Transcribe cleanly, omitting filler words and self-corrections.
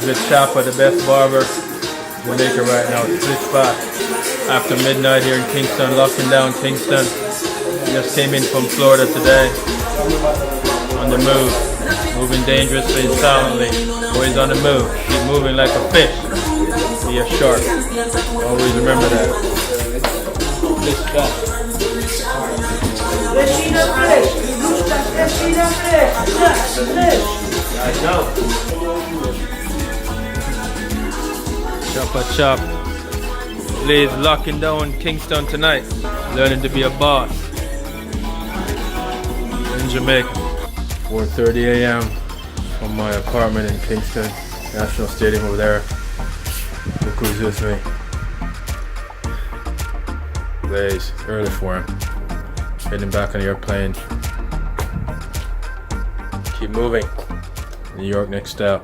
with Chapa, the best barber Jamaica right now. Split spot after midnight here in Kingston, locking down Kingston. Just came in from Florida today. On the move, moving dangerously and silently. Always on the move. Keep moving like a fish. Be a shark. Always remember that. Split spot. I know. Choppa chop. Blaze locking down Kingston tonight. Learning to be a boss. In Jamaica. 4:30 a.m. from my apartment in Kingston National Stadium over there. Look who's with me. Blaze, early for him. Heading back on the airplane. Keep moving. New York next stop.